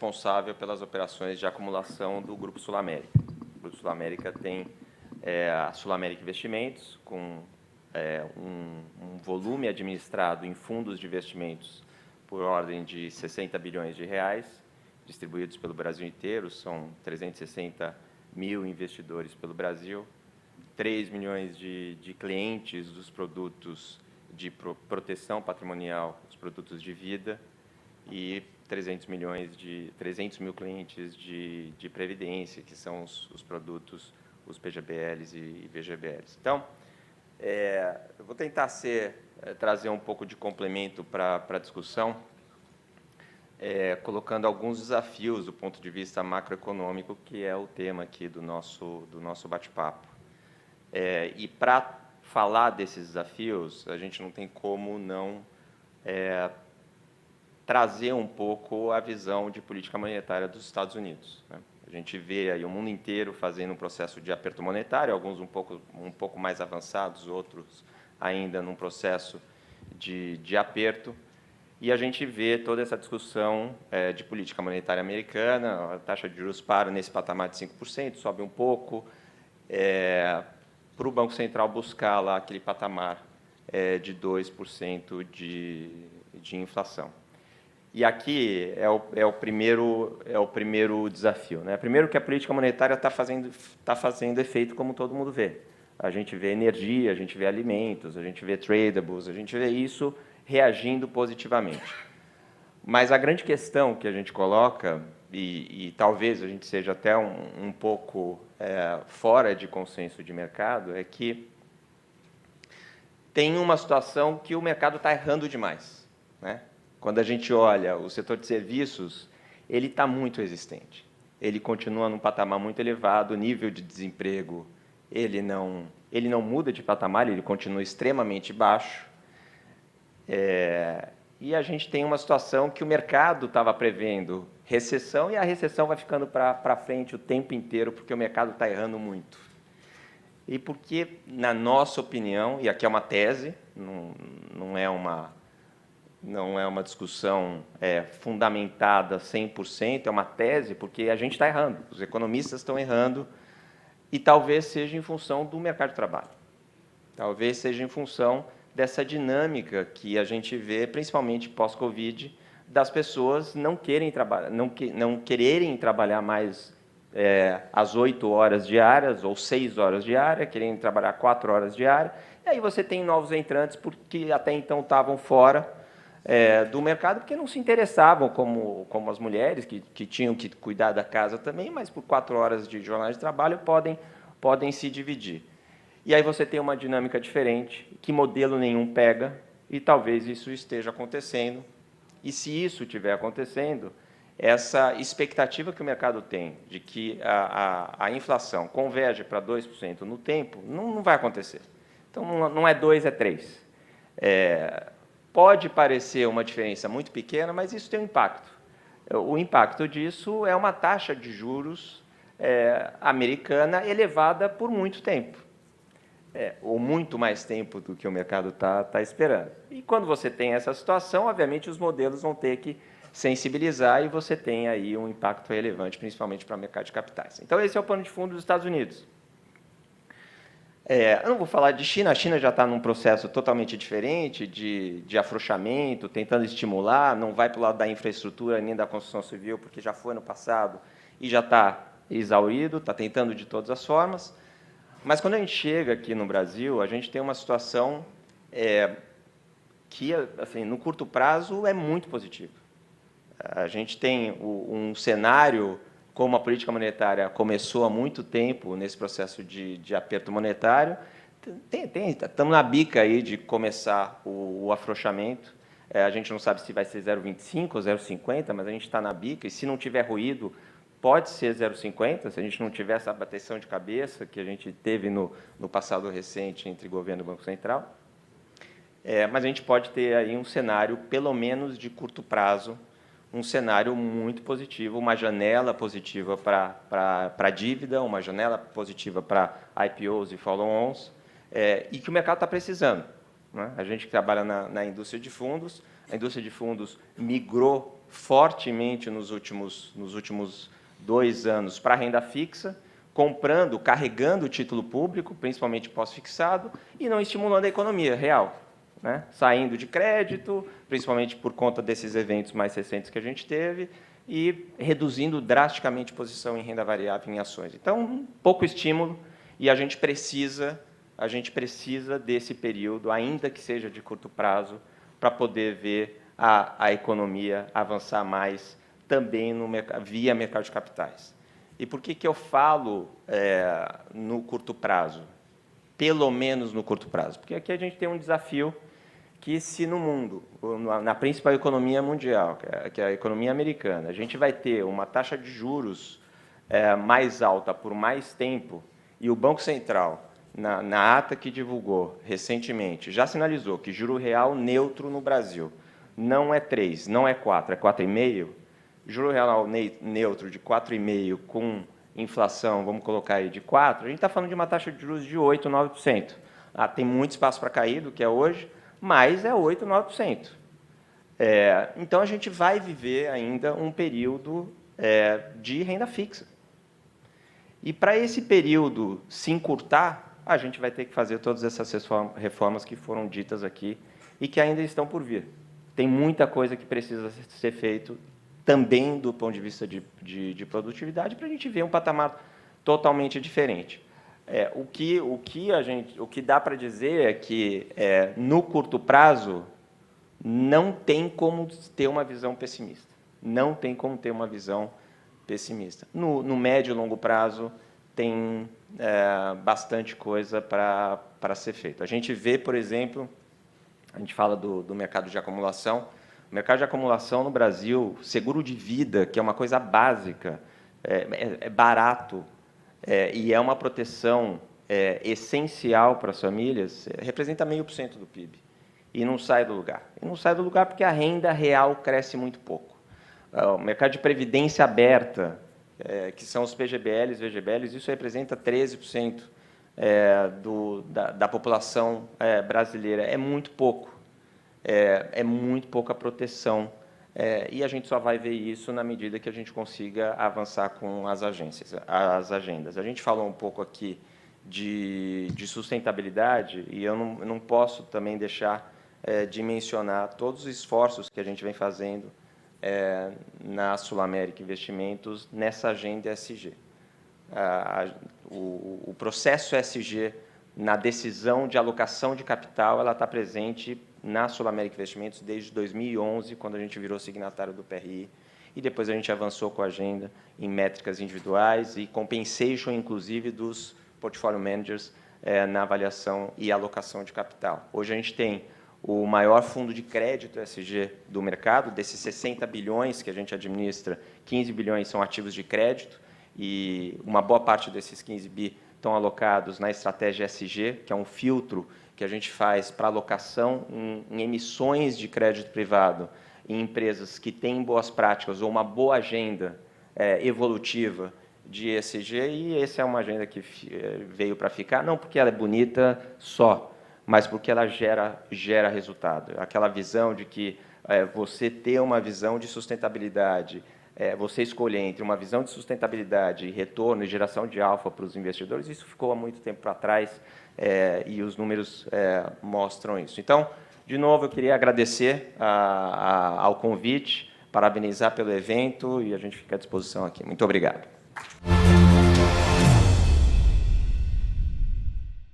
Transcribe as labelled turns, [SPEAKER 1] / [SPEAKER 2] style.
[SPEAKER 1] responsável pelas operações de acumulação do Grupo Sul América. O Grupo Sul América tem a Sul América Investimentos, com um volume administrado em fundos de investimentos por ordem de 60 bilhões de reais, distribuídos pelo Brasil inteiro, são 360 mil investidores pelo Brasil, 3 milhões de clientes dos produtos de proteção patrimonial, os produtos de vida, e 300 mil clientes de previdência, que são os produtos, os PGBLs e VGBLs. Então, eu vou tentar trazer um pouco de complemento para a discussão, colocando alguns desafios do ponto de vista macroeconômico, que é o tema aqui do nosso bate-papo. E para falar desses desafios, a gente não tem como não trazer um pouco a visão de política monetária dos Estados Unidos, né? A gente vê aí o mundo inteiro fazendo um processo de aperto monetário, alguns um pouco mais avançados, outros ainda num processo de aperto, e a gente vê toda essa discussão de política monetária americana, a taxa de juros para nesse patamar de 5%, sobe um pouco, para o Banco Central buscar lá aquele patamar de 2% de inflação. E aqui é o primeiro desafio, né? Primeiro que a política monetária está fazendo efeito, como todo mundo vê. A gente vê energia, a gente vê alimentos, a gente vê tradables, a gente vê isso reagindo positivamente. Mas a grande questão que a gente coloca, e talvez a gente seja até um pouco fora de consenso de mercado, é que tem uma situação que o mercado está errando demais, né? Quando a gente olha o setor de serviços, ele está muito resistente. Ele continua num patamar muito elevado, o nível de desemprego, ele não muda de patamar, ele continua extremamente baixo. E a gente tem uma situação que o mercado estava prevendo recessão, e a recessão vai ficando para frente o tempo inteiro, porque o mercado está errando muito. E porque, na nossa opinião, e aqui é uma tese, não é uma discussão fundamentada 100%, é uma tese, porque a gente está errando, os economistas estão errando, e talvez seja em função do mercado de trabalho. Talvez seja em função dessa dinâmica que a gente vê, principalmente pós-Covid, das pessoas não quererem trabalhar mais às 8 horas diárias ou 6 horas diárias, querem trabalhar 4 horas diárias, e aí você tem novos entrantes porque até então estavam fora do mercado, porque não se interessavam, como as mulheres, que tinham que cuidar da casa também, mas por 4 horas de jornada de trabalho podem se dividir. E aí você tem uma dinâmica diferente, que modelo nenhum pega, e talvez isso esteja acontecendo. E se isso estiver acontecendo, essa expectativa que o mercado tem de que a inflação converge para 2% no tempo, não vai acontecer. Então, não é 2, é 3. Pode parecer uma diferença muito pequena, mas isso tem um impacto. O impacto disso é uma taxa de juros americana elevada por muito tempo. Ou muito mais tempo do que o mercado está esperando. E quando você tem essa situação, obviamente, os modelos vão ter que sensibilizar, e você tem aí um impacto relevante, principalmente para o mercado de capitais. Então, esse é o pano de fundo dos Estados Unidos. Eu não vou falar de China, a China já está num processo totalmente diferente de afrouxamento, tentando estimular, não vai para o lado da infraestrutura nem da construção civil, porque já foi no passado e já está exaurido, está tentando de todas as formas. Mas, quando a gente chega aqui no Brasil, a gente tem uma situação que, assim, no curto prazo, é muito positiva. A gente tem um cenário, como a política monetária começou há muito tempo nesse processo de aperto monetário, estamos na bica aí de começar o afrouxamento. A gente não sabe se vai ser 0,25 ou 0,50, mas a gente está na bica, e se não tiver ruído, pode ser 0,50, se a gente não tiver essa bateção de cabeça que a gente teve no passado recente entre governo e Banco Central. Mas a gente pode ter aí um cenário, pelo menos de curto prazo, um cenário muito positivo, uma janela positiva para a dívida, uma janela positiva para IPOs e follow-ons, e que o mercado está precisando, né? A gente que trabalha na indústria de fundos, A indústria de fundos migrou fortemente nos últimos 2 anos para a renda fixa, comprando, carregando o título público, principalmente pós-fixado, e não estimulando a economia real, né? Saindo de crédito, principalmente por conta desses eventos mais recentes que a gente teve, e reduzindo drasticamente posição em renda variável em ações. Então, pouco estímulo, e a gente precisa desse período, ainda que seja de curto prazo, para poder ver a economia avançar mais também via mercado de capitais. E por que eu falo no curto prazo? Pelo menos no curto prazo. Porque aqui a gente tem um desafio que, se no mundo, na principal economia mundial, que é a economia americana, a gente vai ter uma taxa de juros mais alta por mais tempo, e o Banco Central, na ata que divulgou recentemente, já sinalizou que juro real neutro no Brasil não é 3, não é 4, é 4,5%. Juro real neutro de 4,5% com inflação, vamos colocar aí, de 4%, a gente está falando de uma taxa de juros de 8%, 9%. Tem muito espaço para cair do que é hoje, mas é 8%, 9%. Então, a gente vai viver ainda um período de renda fixa. E, para esse período se encurtar, a gente vai ter que fazer todas essas reformas que foram ditas aqui e que ainda estão por vir. Tem muita coisa que precisa ser feito também do ponto de vista de produtividade, para a gente ver um patamar totalmente diferente. O que dá para dizer é que, no curto prazo, não tem como ter uma visão pessimista. Não tem como ter uma visão pessimista. No médio e longo prazo, tem bastante coisa para ser feito. A gente vê, por exemplo, a gente fala do mercado de acumulação. O mercado de acumulação no Brasil, seguro de vida, que é uma coisa básica, é barato e é uma proteção essencial para as famílias, representa 0,5% do PIB e não sai do lugar. E não sai do lugar porque a renda real cresce muito pouco. O mercado de previdência aberta, que são os PGBLs, VGBLs, isso representa 13% da população brasileira. É muito pouco. É muito pouca proteção. E a gente só vai ver isso na medida que a gente consiga avançar com as agendas. A gente falou um pouco aqui de sustentabilidade, e eu não posso também deixar de mencionar todos os esforços que a gente vem fazendo na Sul América Investimentos nessa agenda ESG. O processo ESG, na decisão de alocação de capital, ela está presente na Sul América Investimentos desde 2011, quando a gente virou signatário do PRI, e depois a gente avançou com a agenda em métricas individuais e compensation, inclusive, dos portfolio managers na avaliação e alocação de capital. Hoje a gente tem o maior fundo de crédito ESG do mercado. Desses 60 bilhões que a gente administra, 15 bilhões são ativos de crédito, e uma boa parte desses 15 bi estão alocados na estratégia ESG, que é um filtro que a gente faz para alocação em emissões de crédito privado em empresas que têm boas práticas ou uma boa agenda evolutiva de ESG, e essa é uma agenda que veio para ficar, não porque ela é bonita só, mas porque ela gera resultado. Aquela visão de que você ter uma visão de sustentabilidade, você escolher entre uma visão de sustentabilidade e retorno e geração de alfa para os investidores, isso ficou há muito tempo para trás, e os números mostram isso. Então, de novo, eu queria agradecer ao convite, parabenizar pelo evento, e a gente fica à disposição aqui. Muito obrigado.